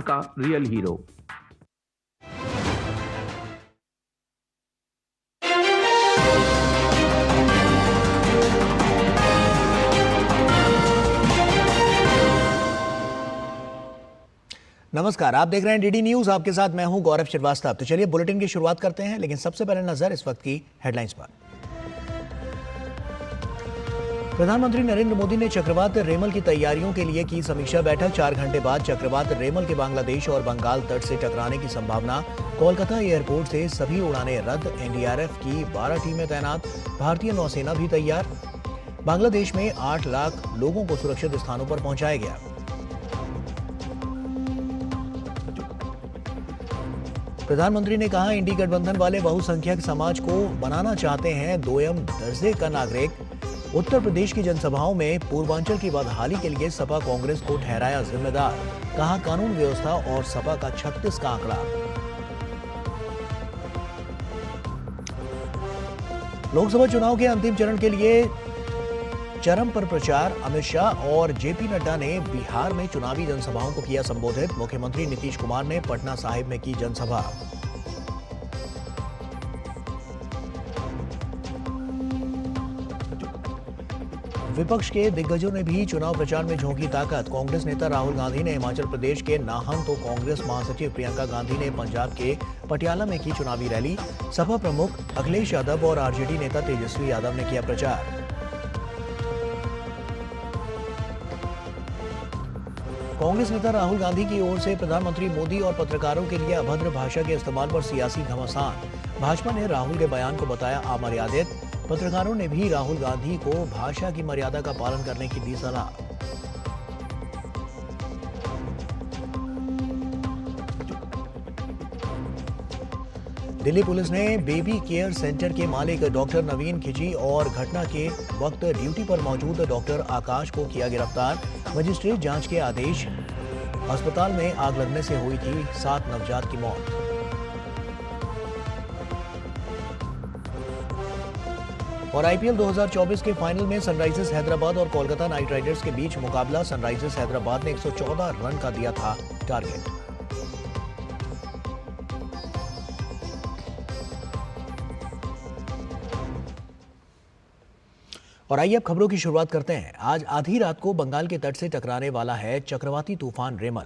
का real hero. नमस्कार, आप देख रहे हैं डीडी न्यूज। आपके साथ मैं हूं गौरव श्रीवास्तव। तो चलिए बुलेटिन की शुरुआत करते हैं, लेकिन सबसे पहले नजर इस वक्त की हेडलाइंस पर। प्रधानमंत्री नरेंद्र मोदी ने चक्रवात रेमल की तैयारियों के लिए की समीक्षा बैठक। 4 घंटे बाद चक्रवात रेमल के बांग्लादेश और बंगाल तट से टकराने की संभावना। कोलकाता एयरपोर्ट से सभी उड़ानें रद्द। एनडीआरएफ की 12 टीमें तैनात। भारतीय नौसेना भी तैयार। बांग्लादेश में 8 लाख लोगों को सुरक्षित स्थानों पर पहुंचाया गया। प्रधानमंत्री ने कहा, इंडी गठबंधन वाले बहुसंख्यक समाज को बनाना चाहते हैं दोयम दर्जे का नागरिक। उत्तर प्रदेश की जनसभाओं में पूर्वांचल की बदहाली के लिए सपा कांग्रेस को ठहराया जिम्मेदार। कहा, कानून व्यवस्था और सपा का 36 का आंकड़ा। लोकसभा चुनाव के अंतिम चरण के लिए चरम पर प्रचार। अमित शाह और जेपी नड्डा ने बिहार में चुनावी जनसभाओं को किया संबोधित। मुख्यमंत्री नीतीश कुमार ने पटना साहिब में की जनसभा। विपक्ष के दिग्गजों ने भी चुनाव प्रचार में झोंकी ताकत। कांग्रेस नेता राहुल गांधी ने हिमाचल प्रदेश के नाहन तो कांग्रेस महासचिव प्रियंका गांधी ने पंजाब के पटियाला में की चुनावी रैली। सपा प्रमुख अखिलेश यादव और आरजेडी नेता तेजस्वी यादव ने किया प्रचार। कांग्रेस नेता राहुल गांधी की ओर से प्रधानमंत्री मोदी और पत्रकारों के लिए अभद्र भाषा के इस्तेमाल पर सियासी घमासान। भाजपा ने राहुल के बयान को बताया अमर्यादित। पत्रकारों ने भी राहुल गांधी को भाषा की मर्यादा का पालन करने की दी सलाह। दिल्ली पुलिस ने बेबी केयर सेंटर के मालिक डॉक्टर नवीन खिची और घटना के वक्त ड्यूटी पर मौजूद डॉक्टर आकाश को किया गिरफ्तार। मजिस्ट्रेट जांच के आदेश। अस्पताल में आग लगने से हुई थी 7 नवजात की मौत। और आईपीएल 2024 के फाइनल में सनराइजर्स हैदराबाद और कोलकाता नाइट राइडर्स के बीच मुकाबला। सनराइजर्स हैदराबाद ने 114 रन का दिया था टारगेट। और आइए अब खबरों की शुरुआत करते हैं। आज आधी रात को बंगाल के तट से टकराने वाला है चक्रवाती तूफान रेमल।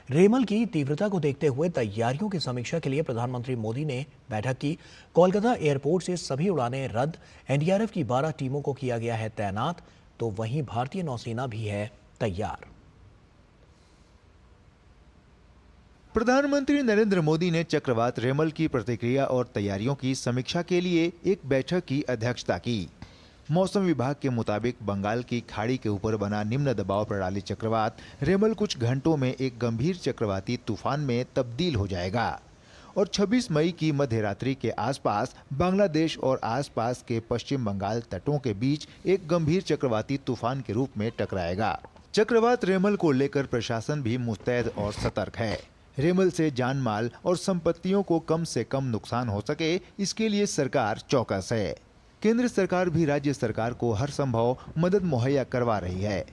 रेमल की तीव्रता को देखते हुए तैयारियों की समीक्षा के लिए प्रधानमंत्री मोदी ने बैठक की। कोलकाता एयरपोर्ट से सभी उड़ानें रद्द। एनडीआरएफ की 12 टीमों को किया गया है तैनात। तो वहीं भारतीय नौसेना भी है तैयार। प्रधानमंत्री नरेंद्र मोदी ने चक्रवात रेमल की प्रतिक्रिया और तैयारियों की समीक्षा के लिए एक बैठक की अध्यक्षता की। मौसम विभाग के मुताबिक बंगाल की खाड़ी के ऊपर बना निम्न दबाव प्रणाली चक्रवात रेमल कुछ घंटों में एक गंभीर चक्रवाती तूफान में तब्दील हो जाएगा और 26 मई की मध्य रात्रि के आसपास बांग्लादेश और आसपास के पश्चिम बंगाल तटों के बीच एक गंभीर चक्रवाती तूफान के रूप में टकराएगा। चक्रवात रेमल को लेकर प्रशासन भी मुस्तैद और सतर्क है। रेमल से जान माल और संपत्तियों को कम से कम नुकसान हो सके, इसके लिए सरकार चौकस है। केंद्र सरकार भी राज्य सरकार को हर संभव मदद मुहैया करवा रही है।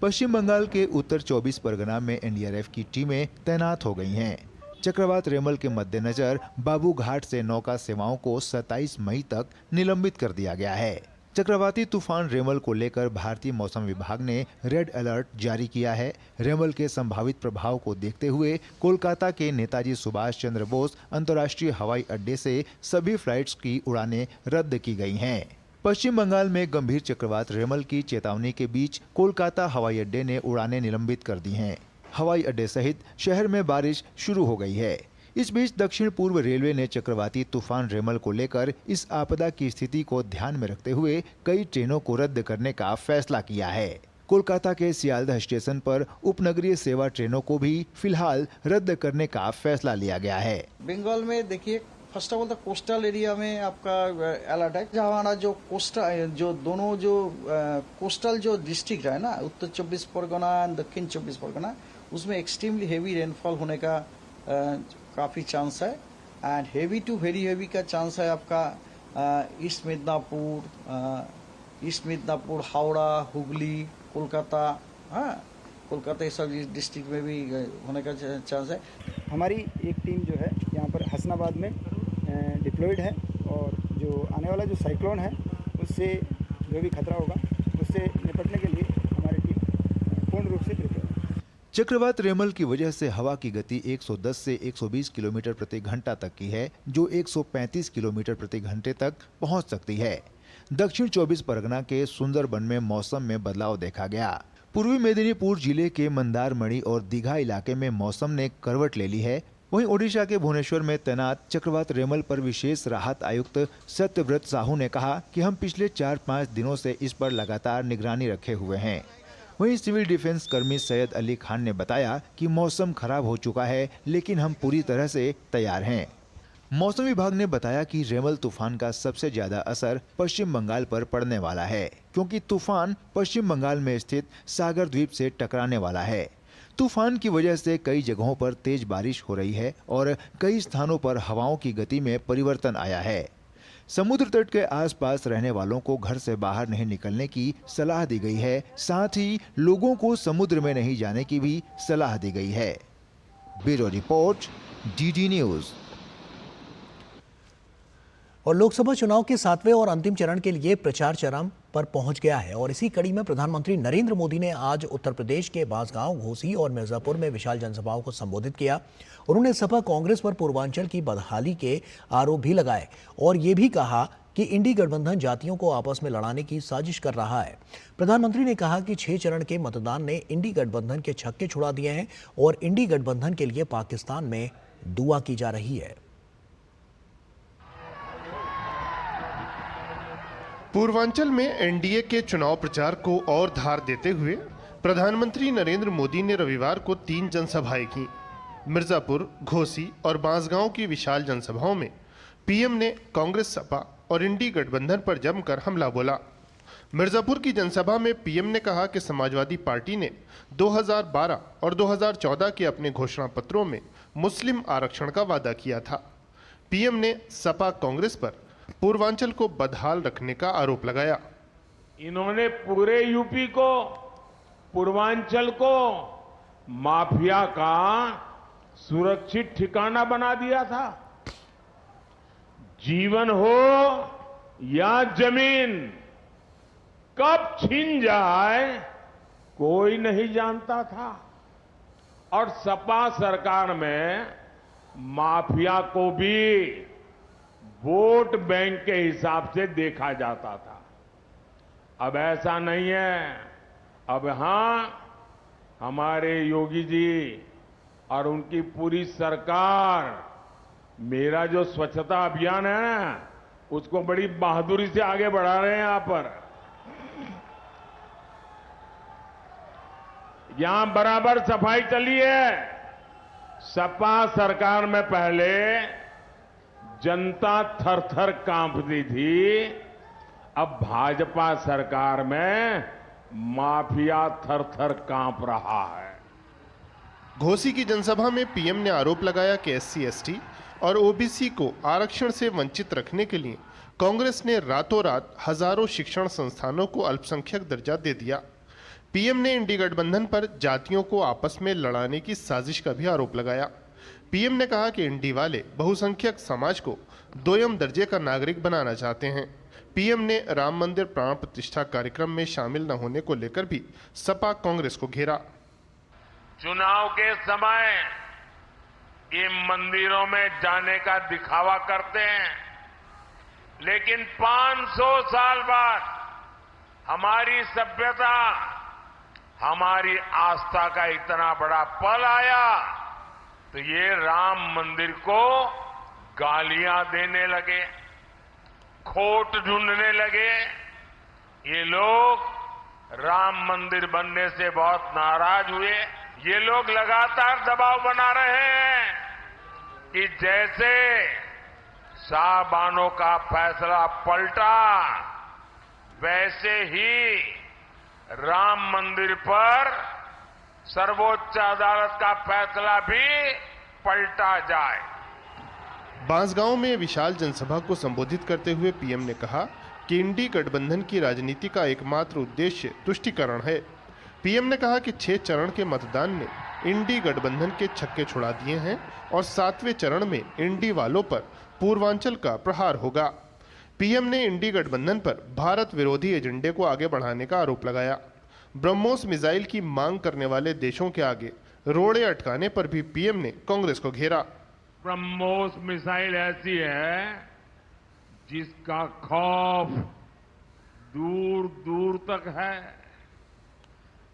पश्चिम बंगाल के उत्तर 24 परगना में एनडीआरएफ की टीमें तैनात हो गई हैं। चक्रवात रेमल के मद्देनजर बाबू घाट से नौका सेवाओं को 27 मई तक निलंबित कर दिया गया है। चक्रवाती तूफान रेमल को लेकर भारतीय मौसम विभाग ने रेड अलर्ट जारी किया है। रेमल के संभावित प्रभाव को देखते हुए कोलकाता के नेताजी सुभाष चंद्र बोस अंतर्राष्ट्रीय हवाई अड्डे से सभी फ्लाइट्स की उड़ानें रद्द की गई हैं। पश्चिम बंगाल में गंभीर चक्रवात रेमल की चेतावनी के बीच कोलकाता हवाई अड्डे ने उड़ानें निलंबित कर दी हैं। हवाई अड्डे सहित शहर में बारिश शुरू हो गई है। इस बीच दक्षिण पूर्व रेलवे ने चक्रवाती तूफान रेमल को लेकर इस आपदा की स्थिति को ध्यान में रखते हुए कई ट्रेनों को रद्द करने का फैसला किया है। कोलकाता के सियालदह स्टेशन पर उपनगरीय सेवा ट्रेनों को भी फिलहाल रद्द करने का फैसला लिया गया है। बंगाल में देखिए, first of all the coastal area में आपका अलर्ट है। जहाँ हमारा जो कोस्टल जो दोनों जो कोस्टल जो डिस्ट्रिक्ट है ना, उत्तर 24 परगना एंड दक्षिण 24 परगना, उसमें एक्सट्रीमली हेवी रेनफॉल होने का काफ़ी चांस है। And heavy to very heavy का चांस है आपका ईस्ट मिदनापुर, हावड़ा, हुगली, कोलकाता, हाँ, कोलकाता ये सब डिस्ट्रिक्ट में भी होने का चांस है। हमारी एक टीम जो है यहाँ पर हसनाबाद में डिप्लॉयड है और जो आने वाला जो साइक्लोन है उससे जो भी खतरा होगा उससे निपटने के लिए हमारी टीम पूर्ण रूप से प्रिपेयर है। चक्रवात रेमल की वजह से हवा की गति 110 से 120 किलोमीटर प्रति घंटा तक की है, जो 135 किलोमीटर प्रति घंटे तक पहुंच सकती है। दक्षिण 24 परगना के सुंदरबन में मौसम में बदलाव देखा गया। पूर्वी मेदिनीपुर जिले के मंदारमणि और दीघा इलाके में मौसम ने करवट ले ली है। वहीं ओडिशा के भुवनेश्वर में तैनात चक्रवात रेमल पर विशेष राहत आयुक्त सत्यव्रत साहू ने कहा कि हम पिछले 4-5 दिनों से इस पर लगातार निगरानी रखे हुए हैं। वहीं सिविल डिफेंस कर्मी सैयद अली खान ने बताया कि मौसम खराब हो चुका है, लेकिन हम पूरी तरह से तैयार हैं। मौसम विभाग ने बताया कि रेमल तूफान का सबसे ज्यादा असर पश्चिम बंगाल पर पड़ने वाला है, क्योंकि तूफान पश्चिम बंगाल में स्थित सागर द्वीप से टकराने वाला है। तूफान की वजह से कई जगहों पर तेज बारिश हो रही है और कई स्थानों पर हवाओं की गति में परिवर्तन आया है। समुद्र तट के आसपास रहने वालों को घर से बाहर नहीं निकलने की सलाह दी गई है। साथ ही लोगों को समुद्र में नहीं जाने की भी सलाह दी गई है। Bureau report, DD news. और लोकसभा चुनाव के 7वें और अंतिम चरण के लिए प्रचार चरम पर पहुंच गया है और इसी कड़ी में प्रधानमंत्री नरेंद्र मोदी ने आज उत्तर प्रदेश के बांसगांव, घोसी और मिर्जापुर में विशाल जनसभाओं को संबोधित किया। उन्होंने सपा कांग्रेस पर पूर्वांचल की बदहाली के आरोप भी लगाए और ये भी कहा कि इंडी गठबंधन जातियों को आपस में लड़ाने की साजिश कर रहा है। प्रधानमंत्री ने कहा कि 6 चरण के मतदान ने इंडी गठबंधन के छक्के छुड़ा दिए हैं और इंडी गठबंधन के लिए पाकिस्तान में दुआ की जा रही है। पूर्वांचल में एनडीए के चुनाव प्रचार को और धार देते हुए प्रधानमंत्री नरेंद्र मोदी ने रविवार को 3 जनसभाएं की। मिर्जापुर, घोसी और बांसगांव की विशाल जनसभाओं में पीएम ने कांग्रेस, सपा और इंडी गठबंधन पर जमकर हमला बोला। मिर्जापुर की जनसभा में पीएम ने कहा कि समाजवादी पार्टी ने 2012 और 2014 के अपने घोषणा पत्रों में मुस्लिम आरक्षण का वादा किया था। पीएम ने सपा कांग्रेस पर पूर्वांचल को बदहाल रखने का आरोप लगाया। इन्होंने पूरे यूपी को, पूर्वांचल को माफिया का सुरक्षित ठिकाना बना दिया था। जीवन हो या जमीन कब छीन जाए कोई नहीं जानता था और सपा सरकार में माफिया को भी वोट बैंक के हिसाब से देखा जाता था। अब ऐसा नहीं है। अब हमारे योगी जी और उनकी पूरी सरकार मेरा जो स्वच्छता अभियान है ना, उसको बड़ी बहादुरी से आगे बढ़ा रहे हैं। यहाँ पर यहां बराबर सफाई चली है। सपा सरकार में पहले जनता थर-थर कांपती थी, अब भाजपा सरकार में माफिया थर-थर कांप रहा है। घोसी की जनसभा में पीएम ने आरोप लगाया कि SC/ST और ओबीसी को आरक्षण से वंचित रखने के लिए कांग्रेस ने रातों रात हजारों शिक्षण संस्थानों को अल्पसंख्यक दर्जा दे दिया। पीएम ने इंडी गठबंधन पर जातियों को आपस में लड़ाने की साजिश का भी आरोप लगाया। पीएम ने कहा कि इंडी वाले बहुसंख्यक समाज को दोयम दर्जे का नागरिक बनाना चाहते हैं। पीएम ने राम मंदिर प्राण प्रतिष्ठा कार्यक्रम में शामिल न होने को लेकर भी सपा कांग्रेस को घेरा। चुनाव के समय ये मंदिरों में जाने का दिखावा करते हैं, लेकिन 500 साल बाद हमारी सभ्यता, हमारी आस्था का इतना बड़ा पल आया तो ये राम मंदिर को गालियां देने लगे, खोट ढूंढने लगे। ये लोग राम मंदिर बनने से बहुत नाराज हुए। ये लोग लगातार दबाव बना रहे हैं कि जैसे साहबानों का फैसला पलटा, वैसे ही राम मंदिर पर सर्वोच्च अदालत का फैसला भी पलटा जाए। बांसगांव में विशाल जनसभा को संबोधित करते हुए पीएम ने कहा कि इंडी गठबंधन की राजनीति का एकमात्र उद्देश्य तुष्टीकरण है। पीएम ने कहा कि 6 चरण के मतदान ने इंडी गठबंधन के छक्के छुड़ा दिए हैं और 7वें चरण में इंडी वालों पर पूर्वांचल का प्रहार होगा। पीएम ने इंडी गठबंधन पर भारत विरोधी एजेंडे को आगे बढ़ाने का आरोप लगाया। ब्रह्मोस मिसाइल की मांग करने वाले देशों के आगे रोड़े अटकाने पर भी पीएम ने कांग्रेस को घेरा। ब्रह्मोस मिसाइल ऐसी है जिसका खौफ दूर दूर तक है।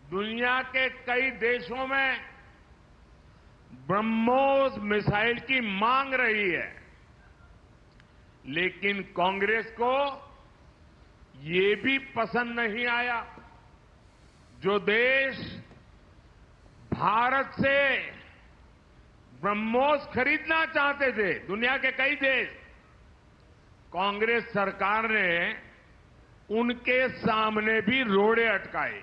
दुनिया के कई देशों में ब्रह्मोस मिसाइल की मांग रही है, लेकिन कांग्रेस को ये भी पसंद नहीं आया। जो देश भारत से ब्रह्मोस खरीदना चाहते थे, दुनिया के कई देश, कांग्रेस सरकार ने उनके सामने भी रोड़े अटकाए।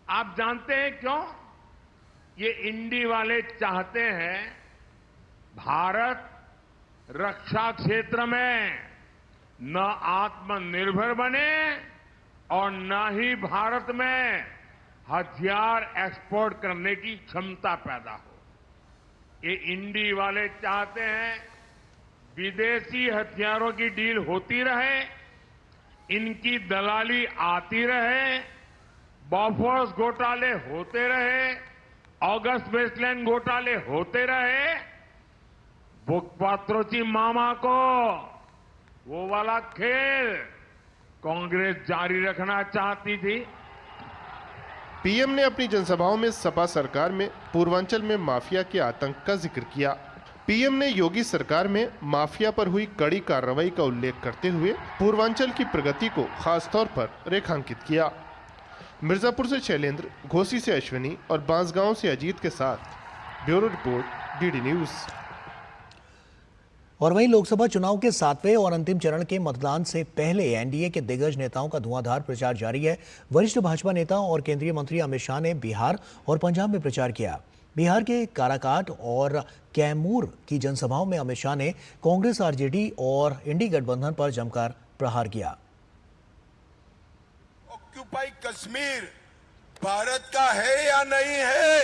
आप जानते हैं क्यों? ये इंडी वाले चाहते हैं भारत रक्षा क्षेत्र में न आत्मनिर्भर बने और न ही भारत में हथियार एक्सपोर्ट करने की क्षमता पैदा हो। ये इंडी वाले चाहते हैं विदेशी हथियारों की डील होती रहे, इनकी दलाली आती रहे, बॉफोर्स घोटाले होते रहे, ऑगस्ट वेस्टलैंड घोटाले होते रहे। बुकपात्रोची मामा को वो वाला खेल कांग्रेस जारी रखना चाहती थी। पीएम ने अपनी जनसभाओं में सपा सरकार में पूर्वांचल में माफिया के आतंक का जिक्र किया। पीएम ने योगी सरकार में माफिया पर हुई कड़ी कार्रवाई का उल्लेख करते हुए पूर्वांचल की प्रगति को खासतौर पर रेखांकित किया। मिर्जापुर से शैलेंद्र, घोसी से अश्विनी और बांसगांव से अजीत के साथ ब्यूरो रिपोर्ट, डीडी न्यूज। और वहीं लोकसभा चुनाव के 7वें और अंतिम चरण के मतदान से पहले एनडीए के दिग्गज नेताओं का धुआंधार प्रचार जारी है। वरिष्ठ भाजपा नेता और केंद्रीय मंत्री अमित शाह ने बिहार और पंजाब में प्रचार किया। बिहार के काराकाट और कैमूर की जनसभाओं में अमित शाह ने कांग्रेस, आरजेडी और इंडी गठबंधन पर जमकर प्रहार किया। ऑक्यूपाई कश्मीर भारत का है या नहीं है?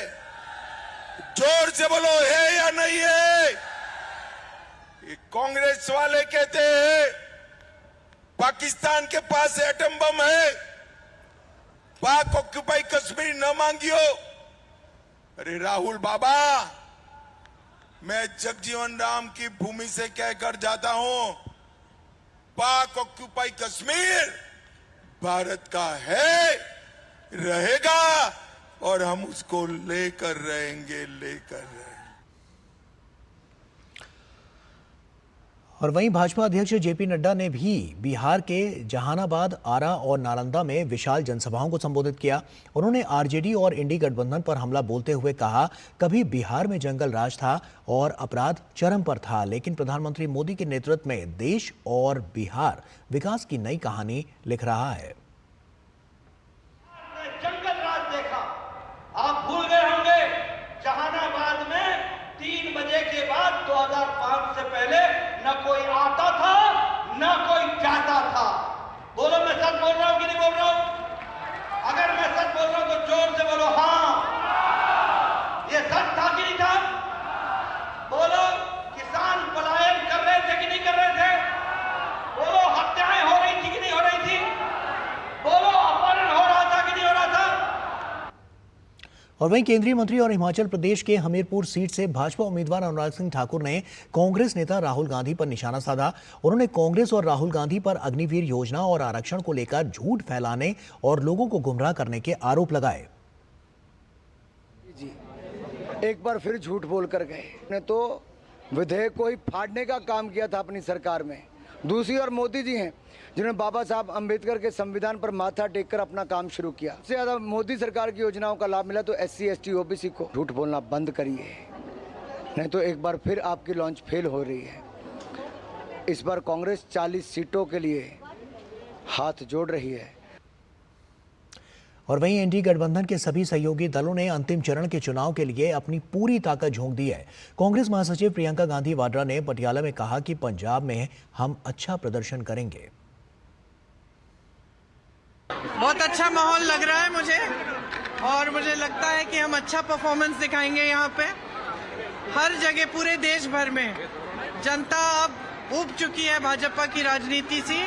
जोर से बोलो, है या नहीं है? ये कांग्रेस वाले कहते हैं पाकिस्तान के पास एटम बम है, पाक ऑक्यूपाई कश्मीर न मांगियो। अरे राहुल बाबा, मैं जगजीवन राम की भूमि से कहकर जाता हूं, पाक ऑक्यूपाई कश्मीर भारत का है, रहेगा और हम उसको लेकर रहेंगे। और वहीं भाजपा अध्यक्ष जेपी नड्डा ने भी बिहार के जहानाबाद, आरा और नालंदा में विशाल जनसभाओं को संबोधित किया। उन्होंने आरजेडी और इंडी गठबंधन पर हमला बोलते हुए कहा, कभी बिहार में जंगल राज था और अपराध चरम पर था, लेकिन प्रधानमंत्री मोदी के नेतृत्व में देश और बिहार विकास की नई कहानी लिख रहा है। जंगल राज देखा, आप भूल गए होंगे जहानाबाद में 3 बजे के बाद 2005 से पहले न कोई आता था न कोई जाता था। बोलो, मैं सच बोल रहा हूं कि नहीं बोल रहा हूं? अगर मैं सच बोल रहा हूं तो जोर से बोलो हाँ। ये सच था कि नहीं था? बोलो, किसान पलायन कर रहे थे कि नहीं कर रहे थे? बोलो, हत्याएं हो रही थी कि नहीं हो रही थी? बोलो, अपहरण हो रहा था कि नहीं हो रहा था? और वहीं केंद्रीय मंत्री और हिमाचल प्रदेश के हमीरपुर सीट से भाजपा उम्मीदवार अनुराग सिंह ठाकुर ने कांग्रेस नेता राहुल गांधी पर निशाना साधा। उन्होंने कांग्रेस और राहुल गांधी पर अग्निवीर योजना और आरक्षण को लेकर झूठ फैलाने और लोगों को गुमराह करने के आरोप लगाए। जी, एक बार फिर झूठ बोल कर गए। ने तो विधेयक को ही फाड़ने का काम किया था अपनी सरकार में। दूसरी ओर मोदी जी हैं जिन्होंने बाबा साहब अंबेडकर के संविधान पर माथा टेककर अपना काम शुरू किया। सबसे ज्यादा मोदी सरकार की योजनाओं का लाभ मिला तो SC, ST, OBC को। झूठ बोलना बंद करिए, नहीं तो एक बार फिर आपकी लॉन्च फेल हो रही है। इस बार कांग्रेस 40 सीटों के लिए हाथ जोड़ रही है। और वहीं एनडीए गठबंधन के सभी सहयोगी दलों ने अंतिम चरण के चुनाव के लिए अपनी पूरी ताकत झोंक दी है। कांग्रेस महासचिव प्रियंका गांधी वाड्रा ने पटियाला में कहा कि पंजाब में हम अच्छा प्रदर्शन करेंगे। बहुत अच्छा माहौल लग रहा है मुझे। और मुझे लगता है कि हम अच्छा परफॉर्मेंस दिखाएंगे यहाँ पे। हर जगह पूरे देश भर में जनता अब ऊब चुकी है भाजपा की राजनीति से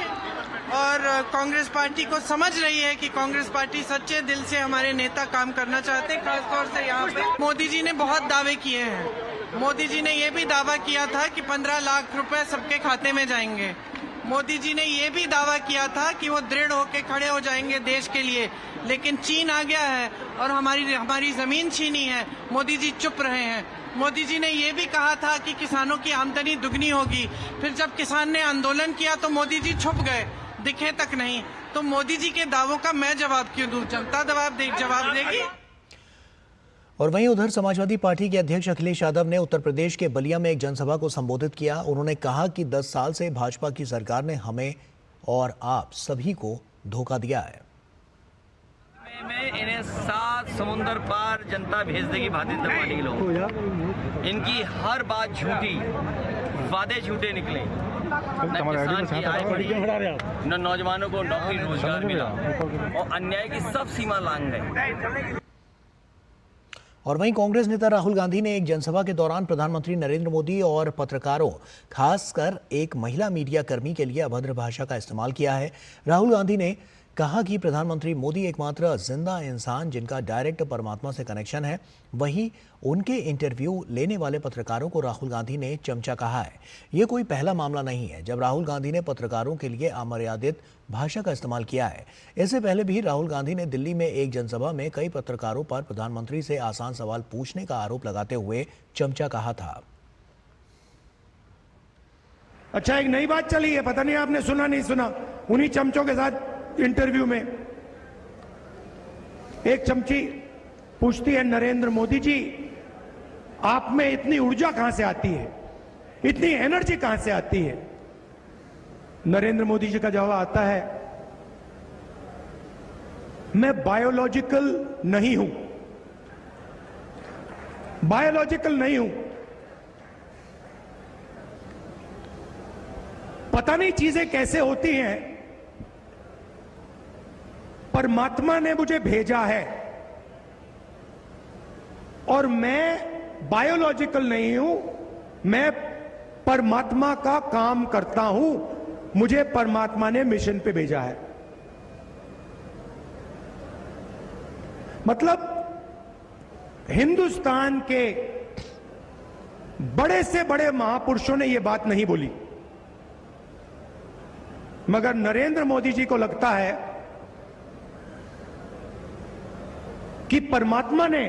और कांग्रेस पार्टी को समझ रही है कि कांग्रेस पार्टी सच्चे दिल से हमारे नेता काम करना चाहते हैं। खासतौर से यहाँ पे मोदी जी ने बहुत दावे किए हैं। मोदी जी ने ये भी दावा किया था कि 15 लाख रुपए सबके खाते में जाएंगे। मोदी जी ने ये भी दावा किया था कि वो दृढ़ होकर खड़े हो जाएंगे देश के लिए, लेकिन चीन आ गया है और हमारी जमीन छीनी है। मोदी जी चुप रहे हैं। मोदी जी ने ये भी कहा था कि किसानों की आमदनी दुगनी होगी, फिर जब किसान ने आंदोलन किया तो मोदी जी छुप गए, दिखे तक नहीं। तो मोदी जी के दावों का मैं जवाब क्यों दूं? जनता जवाब देगी। और वहीं उधर समाजवादी पार्टी के अध्यक्ष अखिलेश यादव ने उत्तर प्रदेश के बलिया में एक जनसभा को संबोधित किया। उन्होंने कहा कि 10 साल से भाजपा की सरकार ने हमें और आप सभी को धोखा दिया है। में इन्हें 7 समुंदर पार जनता भेज देगी भारतीय जनता पार्टी के लोग। इनकी हर बात झूठी, वादे झूठे निकले। न किसान की आय बढ़ी, न नौजवानों को नौकरी रोजगार मिला और अन्याय की सब सीमा लांघ गए। और वहीं कांग्रेस नेता राहुल गांधी ने एक जनसभा के दौरान प्रधानमंत्री नरेंद्र मोदी और पत्रकारों, खासकर एक महिला मीडिया कर्मी के लिए अभद्र भाषा का इस्तेमाल किया है। राहुल गांधी ने कहा कि प्रधानमंत्री मोदी एकमात्र जिंदा इंसान जिनका डायरेक्ट परमात्मा से कनेक्शन है। वहीं उनके इंटरव्यू लेने वाले पत्रकारों को राहुल गांधी ने चमचा कहा है। ये कोई पहला मामला नहीं है जब राहुल गांधी ने पत्रकारों के लिए अमर्यादित भाषा का इस्तेमाल किया है। इससे पहले भी राहुल गांधी ने दिल्ली में एक जनसभा में कई पत्रकारों पर प्रधानमंत्री से आसान सवाल पूछने का आरोप लगाते हुए चमचा कहा था। अच्छा, एक नई बात चली है, पता नहीं आपने सुना नहीं सुना। उन्हीं चमचों के साथ इंटरव्यू में एक चमची पूछती है, नरेंद्र मोदी जी, आप में इतनी ऊर्जा कहां से आती है, इतनी एनर्जी कहां से आती है? नरेंद्र मोदी जी का जवाब आता है, मैं बायोलॉजिकल नहीं हूं, बायोलॉजिकल नहीं हूं। पता नहीं चीजें कैसे होती हैं, परमात्मा ने मुझे भेजा है और मैं बायोलॉजिकल नहीं हूं, मैं परमात्मा का काम करता हूं, मुझे परमात्मा ने मिशन पे भेजा है। मतलब हिंदुस्तान के बड़े से बड़े महापुरुषों ने यह बात नहीं बोली, मगर नरेंद्र मोदी जी को लगता है कि परमात्मा ने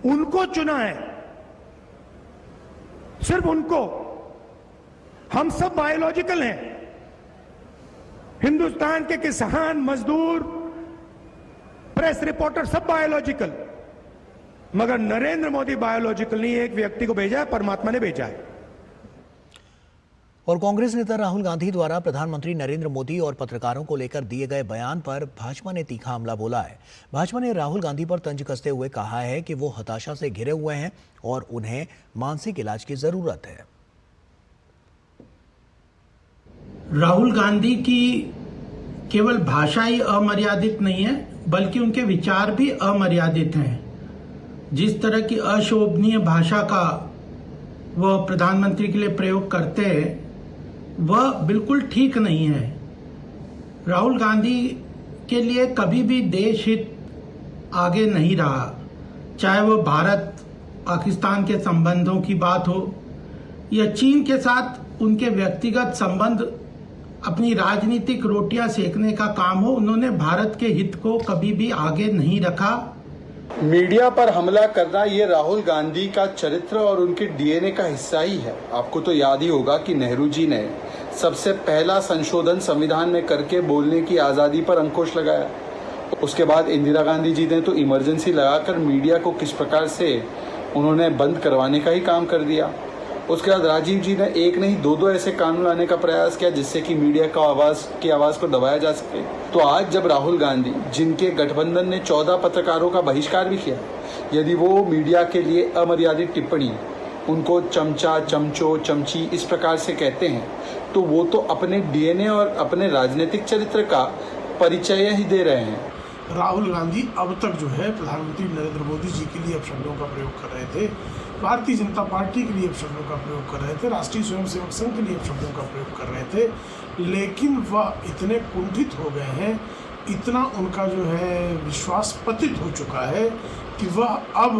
उनको चुना है, सिर्फ उनको। हम सब बायोलॉजिकल हैं, हिंदुस्तान के किसान, मजदूर, प्रेस रिपोर्टर सब बायोलॉजिकल, मगर नरेंद्र मोदी बायोलॉजिकल नहीं। एक व्यक्ति को भेजा है, परमात्मा ने भेजा है। और कांग्रेस नेता राहुल गांधी द्वारा प्रधानमंत्री नरेंद्र मोदी और पत्रकारों को लेकर दिए गए बयान पर भाजपा ने तीखा हमला बोला है। भाजपा ने राहुल गांधी पर तंज कसते हुए कहा है कि वो हताशा से घिरे हुए हैं और उन्हें मानसिक इलाज की जरूरत है। राहुल गांधी की केवल भाषा ही अमर्यादित नहीं है, बल्कि उनके विचार भी अमर्यादित हैं। जिस तरह की अशोभनीय भाषा का वह प्रधानमंत्री के लिए प्रयोग करते हैं, वह बिल्कुल ठीक नहीं है। राहुल गांधी के लिए कभी भी देश हित आगे नहीं रहा, चाहे वह भारत पाकिस्तान के संबंधों की बात हो या चीन के साथ उनके व्यक्तिगत संबंध, अपनी राजनीतिक रोटियां सेकने का काम हो। उन्होंने भारत के हित को कभी भी आगे नहीं रखा। मीडिया पर हमला करना ये राहुल गांधी का चरित्र और उनके डीएनए का हिस्सा ही है। आपको तो याद ही होगा कि नेहरू जी ने सबसे पहला संशोधन संविधान में करके बोलने की आज़ादी पर अंकुश लगाया। उसके बाद इंदिरा गांधी जी ने तो इमरजेंसी लगाकर मीडिया को किस प्रकार से उन्होंने बंद करवाने का ही काम कर दिया। उसके बाद राजीव जी ने एक नहीं दो ऐसे कानून लाने का प्रयास किया जिससे कि मीडिया की आवाज़ को दबाया जा सके। तो आज जब राहुल गांधी, जिनके गठबंधन ने 14 पत्रकारों का बहिष्कार भी किया, यदि वो मीडिया के लिए अमर्यादित टिप्पणी, उनको चमचा, चमचो, चमची इस प्रकार से कहते हैं, तो वो तो अपने डीएनए और अपने राजनीतिक चरित्र का परिचय ही दे रहे हैं। राहुल गांधी अब तक जो है प्रधानमंत्री नरेंद्र मोदी जी के लिए अपशब्दों का प्रयोग कर रहे थे, भारतीय जनता पार्टी के लिए अपशब्दों का प्रयोग कर रहे थे, राष्ट्रीय स्वयंसेवक संघ के लिए अपशब्दों का प्रयोग कर रहे थे, लेकिन वह इतने कुंठित हो गए हैं, इतना उनका जो है विश्वास पतित हो चुका है कि वह अब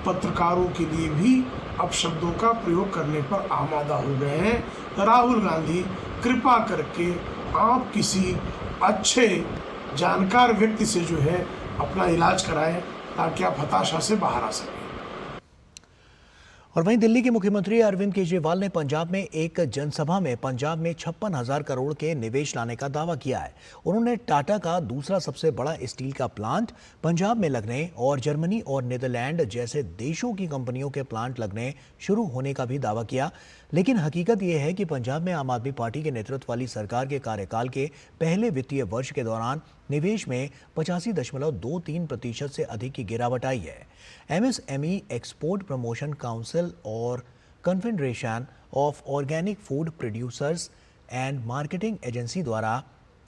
पत्रकारों के लिए भी अपशब्दों का प्रयोग करने पर आमादा हो गए हैं। राहुल गांधी, कृपा करके आप किसी अच्छे जानकार व्यक्ति से जो है अपना इलाज कराएं ताकि आप हताशा से बाहर आ सकें। और वहीं दिल्ली के मुख्यमंत्री अरविंद केजरीवाल ने पंजाब में एक जनसभा में पंजाब में 56,000 करोड़ के निवेश लाने का दावा किया है। उन्होंने टाटा का दूसरा सबसे बड़ा स्टील का प्लांट पंजाब में लगने और जर्मनी और नीदरलैंड जैसे देशों की कंपनियों के प्लांट लगने शुरू होने का भी दावा किया। लेकिन हकीकत यह है कि पंजाब में आम आदमी पार्टी के नेतृत्व वाली सरकार के कार्यकाल के पहले वित्तीय वर्ष के दौरान निवेश में 85.23% से अधिक की गिरावट आई है। एमएसएमई एक्सपोर्ट प्रमोशन काउंसिल और confederation of organic food producers and marketing agency द्वारा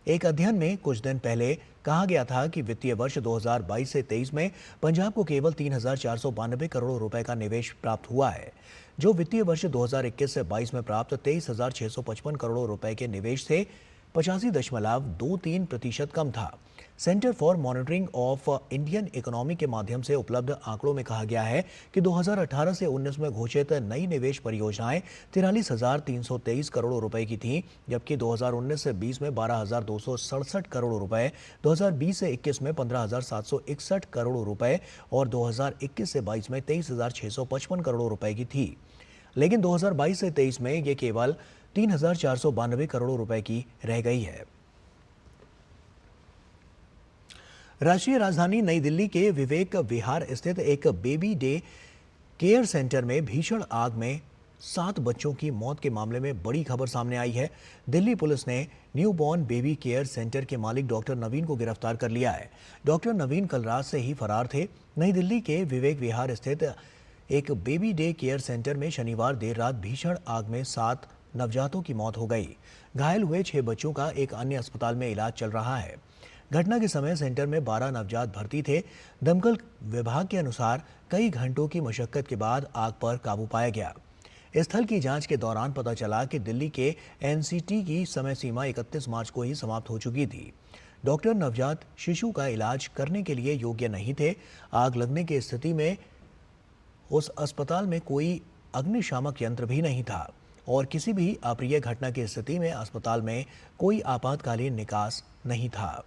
एक अध्ययन में कुछ दिन पहले कहा गया था कि वित्तीय वर्ष 2022 से 23 में पंजाब को केवल 3,492 करोड़ रुपए का निवेश प्राप्त हुआ है, जो वित्तीय वर्ष 2021 से 22 में प्राप्त 23,655 करोड़ रुपए के निवेश से 85.23% कम था। Centre for monitoring of Indian economy के माध्यम से उपलब्ध आंकड़ों में कहा गया है कि 2018 से 19 में घोषित नई निवेश परियोजनाएं 43,323 करोड़ रुपए की थीं, जबकि 2019 से 20 में 12,267 करोड़ रुपए, 2020 से 21 में 15,761 करोड़ रुपए और 2021 से 22 में 23,655 करोड़ रुपए की थी। लेकिन 2022 से 23 में ये केवल 3,492 करोड़ रुपए की रह गई है। राष्ट्रीय राजधानी नई दिल्ली के विवेक विहार स्थित एक बेबी डे केयर सेंटर में भीषण आग में 7 बच्चों की मौत के मामले में बड़ी खबर सामने आई है। दिल्ली पुलिस ने न्यूबॉर्न बेबी केयर सेंटर के मालिक डॉक्टर नवीन को गिरफ्तार कर लिया है। डॉक्टर नवीन कल रात से ही फरार थे। नई दिल्ली के विवेक विहार स्थित एक बेबी डे केयर सेंटर में शनिवार देर रात भीषण आग में 7 नवजातों की मौत हो गई। घायल हुए 6 बच्चों का एक अन्य अस्पताल में इलाज चल रहा है। घटना के समय सेंटर में 12 नवजात भर्ती थे। दमकल विभाग के अनुसार कई घंटों की मशक्कत के बाद आग पर काबू पाया गया। स्थल की जांच के दौरान पता चला कि दिल्ली के एनसीटी की समय सीमा 31 मार्च को ही समाप्त हो चुकी थी। डॉक्टर नवजात शिशु का इलाज करने के लिए योग्य नहीं थे। आग लगने की स्थिति में उस अस्पताल में कोई अग्निशामक यंत्र भी नहीं था और किसी भी अप्रिय घटना की स्थिति में अस्पताल में कोई आपातकालीन निकास नहीं था।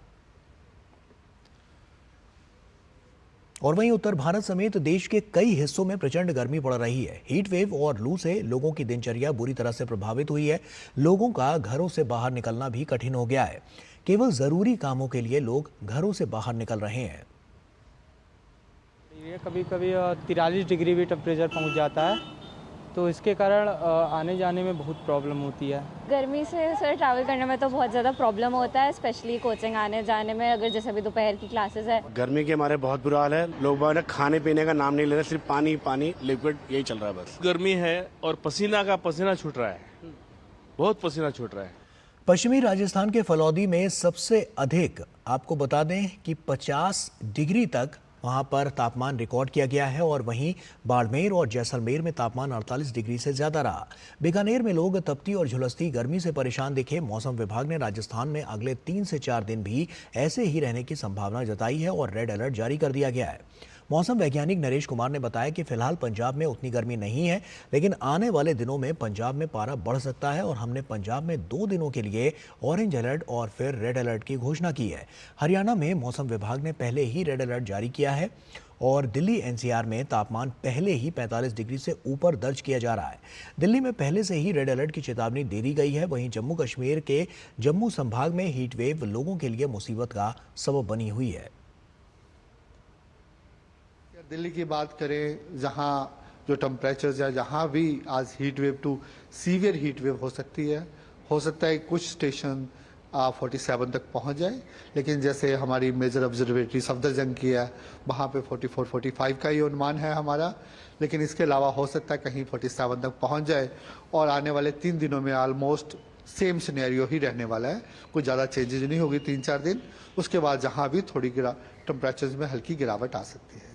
और वहीं उत्तर भारत समेत देश के कई हिस्सों में प्रचंड गर्मी पड़ रही है। हीट वेव और लू से लोगों की दिनचर्या बुरी तरह से प्रभावित हुई है। लोगों का घरों से बाहर निकलना भी कठिन हो गया है। केवल जरूरी कामों के लिए लोग घरों से बाहर निकल रहे हैं। कभी कभी 43 डिग्री भी टेम्परेचर पहुंच जाता है, तो इसके कारण आने जाने में बहुत प्रॉब्लम होती है। गर्मी से सर ट्रैवल करने में तो बहुत ज़्यादा प्रॉब्लम होता है, स्पेशली कोचिंग आने जाने में। अगर जैसे अभी दोपहर की क्लासेस है, गर्मी के हमारे बहुत बुरा हाल है। लोग खाने पीने का नाम नहीं ले रहे, सिर्फ पानी पानी लिक्विड यही चल रहा है बस। गर्मी है और पसीना छूट रहा है, बहुत पसीना छूट रहा है। पश्चिमी राजस्थान के फलौदी में सबसे अधिक, आपको बता दें कि 50 डिग्री तक वहां पर तापमान रिकॉर्ड किया गया है और वहीं बाड़मेर और जैसलमेर में तापमान 48 डिग्री से ज्यादा रहा। बीकानेर में लोग तपती और झुलसती गर्मी से परेशान दिखे। मौसम विभाग ने राजस्थान में अगले 3 से 4 दिन भी ऐसे ही रहने की संभावना जताई है और रेड अलर्ट जारी कर दिया गया है। मौसम वैज्ञानिक नरेश कुमार ने बताया कि फिलहाल पंजाब में उतनी गर्मी नहीं है, लेकिन आने वाले दिनों में पंजाब में पारा बढ़ सकता है और हमने पंजाब में 2 दिनों के लिए ऑरेंज अलर्ट और फिर रेड अलर्ट की घोषणा की है। हरियाणा में मौसम विभाग ने पहले ही रेड अलर्ट जारी किया है और दिल्ली एनसीआर में तापमान पहले ही 45 डिग्री से ऊपर दर्ज किया जा रहा है। दिल्ली में पहले से ही रेड अलर्ट की चेतावनी दे दी गई है। वहीं जम्मू कश्मीर के जम्मू संभाग में हीट वेव लोगों के लिए मुसीबत का सबब बनी हुई है। दिल्ली की बात करें, जहां जो टेम्परेचर्स या जहां भी आज heat wave to severe heat wave हो सकती है, हो सकता है कुछ स्टेशन 47 तक पहुंच जाए, लेकिन जैसे हमारी मेजर ऑब्जर्वेटरी सफदरजंग की है, वहां पे 44-45 का ही अनुमान है हमारा, लेकिन इसके अलावा हो सकता है कहीं 47 तक पहुंच जाए और आने वाले 3 दिनों में ऑलमोस्ट सेम सिनेरियो ही रहने वाला है, कोई ज़्यादा चेंजेज नहीं होगी 3-4 दिन। उसके बाद जहाँ भी थोड़ी टेम्परेचर्स में हल्की गिरावट आ सकती है।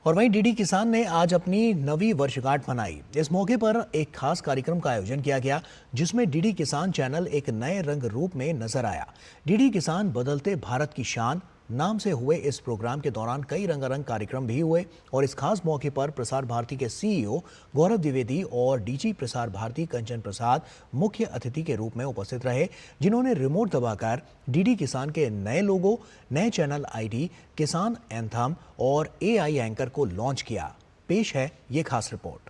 और वहीं डीडी किसान ने आज अपनी 9वीं वर्षगांठ मनाई। इस मौके पर एक खास कार्यक्रम का आयोजन किया गया, जिसमें डीडी किसान चैनल एक नए रंग रूप में नजर आया। डीडी किसान बदलते भारत की शान नाम से हुए इस प्रोग्राम के दौरान कई रंगारंग कार्यक्रम भी हुए और इस खास मौके पर प्रसार भारती के सीईओ गौरव द्विवेदी और डीजी प्रसार भारती कंचन प्रसाद मुख्य अतिथि के रूप में उपस्थित रहे, जिन्होंने रिमोट दबाकर डीडी किसान के नए लोगो, नए चैनल आईडी, किसान एंथम और एआई एंकर को लॉन्च किया। पेश है ये खास रिपोर्ट।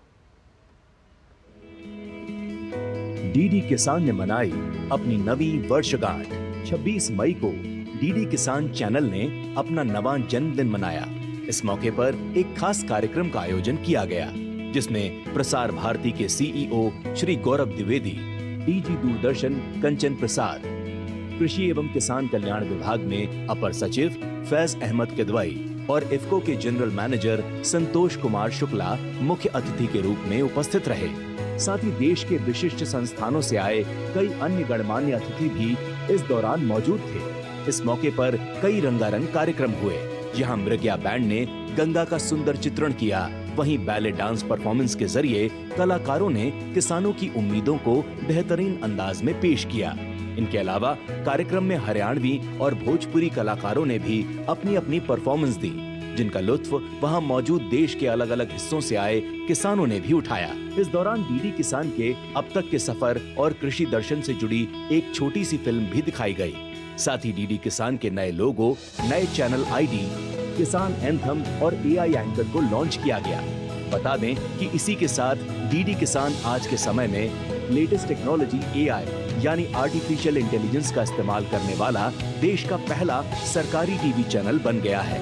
डीडी किसान ने मनाई अपनी 9वीं वर्षगांठ। 26 मई को डीडी किसान चैनल ने अपना 9वां जन्मदिन मनाया। इस मौके पर एक खास कार्यक्रम का आयोजन किया गया, जिसमें प्रसार भारती के सीईओ श्री गौरव द्विवेदी, डीजी दूरदर्शन कंचन प्रसाद, कृषि एवं किसान कल्याण विभाग में अपर सचिव फैज अहमद किदवई और इफ्को के जनरल मैनेजर संतोष कुमार शुक्ला मुख्य अतिथि के रूप में उपस्थित रहे। साथ ही देश के विशिष्ट संस्थानों से आए कई अन्य गणमान्य अतिथि भी इस दौरान मौजूद थे। इस मौके पर कई रंगारंग कार्यक्रम हुए, जहां मृग्या बैंड ने गंगा का सुंदर चित्रण किया। वहीं बैले डांस परफॉर्मेंस के जरिए कलाकारों ने किसानों की उम्मीदों को बेहतरीन अंदाज में पेश किया। इनके अलावा कार्यक्रम में हरियाणवी और भोजपुरी कलाकारों ने भी अपनी अपनी परफॉर्मेंस दी, जिनका लुत्फ वहां मौजूद देश के अलग अलग हिस्सों से आए किसानों ने भी उठाया। इस दौरान डीडी किसान के अब तक के सफर और कृषि दर्शन से जुड़ी एक छोटी सी फिल्म भी दिखाई गई। साथ ही डीडी किसान के नए लोगो, नए चैनल आईडी, किसान एंथम और एआई एंकर को लॉन्च किया गया। बता दें कि इसी के साथ डीडी किसान आज के समय में लेटेस्ट टेक्नोलॉजी एआई यानी आर्टिफिशियल इंटेलिजेंस का इस्तेमाल करने वाला देश का पहला सरकारी टीवी चैनल बन गया है।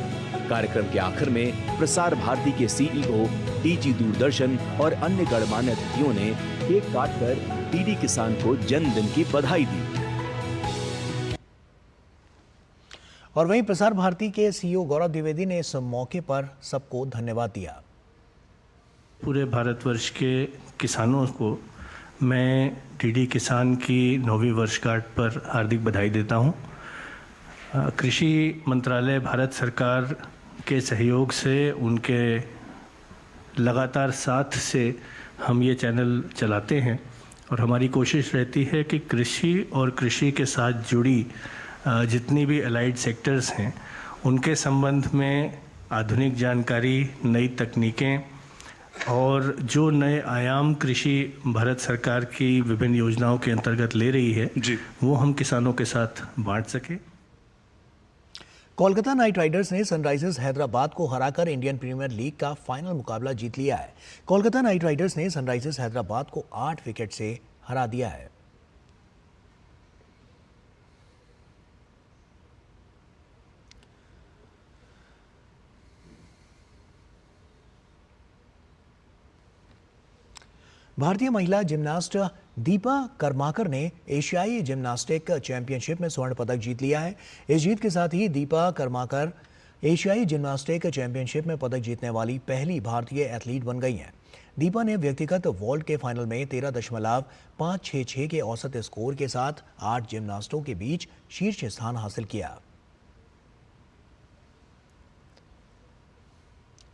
कार्यक्रम के आखिर में प्रसार भारती के सीईओ, डीजी दूरदर्शन और अन्य गणमान्य अतिथियों ने केक काटकर डीडी किसान को जन्मदिन की बधाई दी। और वहीं प्रसार भारती के सीईओ गौरव द्विवेदी ने इस मौके पर सबको धन्यवाद दिया। पूरे भारतवर्ष के किसानों को मैं डीडी किसान की 9वीं वर्षगांठ पर हार्दिक बधाई देता हूं। कृषि मंत्रालय भारत सरकार के सहयोग से, उनके लगातार साथ से हम ये चैनल चलाते हैं और हमारी कोशिश रहती है कि कृषि और कृषि के साथ जुड़ी जितनी भी अलाइड सेक्टर्स हैं उनके संबंध में आधुनिक जानकारी, नई तकनीकें और जो नए आयाम कृषि भारत सरकार की विभिन्न योजनाओं के अंतर्गत ले रही है वो हम किसानों के साथ बांट सके। कोलकाता नाइट राइडर्स ने सनराइजर्स हैदराबाद को हराकर इंडियन प्रीमियर लीग का फाइनल मुकाबला जीत लिया है। कोलकाता नाइट राइडर्स ने सनराइजर्स हैदराबाद को 8 विकेट से हरा दिया है। भारतीय महिला जिम्नास्ट दीपा कर्माकर ने एशियाई जिम्नास्टिक चैंपियनशिप में स्वर्ण पदक जीत लिया है। इस जीत के साथ ही दीपा कर्माकर एशियाई जिम्नास्टिक चैंपियनशिप में पदक जीतने वाली पहली भारतीय एथलीट बन गई हैं। दीपा ने व्यक्तिगत वॉल्ट के फाइनल में 13.566 के औसत स्कोर के साथ 8 जिम्नास्टों के बीच शीर्ष स्थान हासिल किया।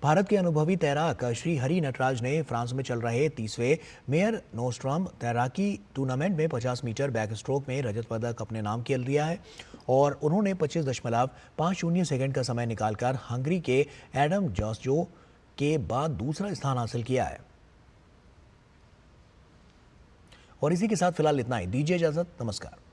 भारत के अनुभवी तैराक श्री हरि नटराज ने फ्रांस में चल रहे 30वें मेयर नोस्ट्रम तैराकी टूर्नामेंट में 50 मीटर बैक स्ट्रोक में रजत पदक अपने नाम कर लिया है और उन्होंने 25.50 सेकंड का समय निकालकर हंगरी के एडम जॉसजो के बाद दूसरा स्थान हासिल किया है। और इसी के साथ फिलहाल इतना ही। दीजिए इजाजत। नमस्कार।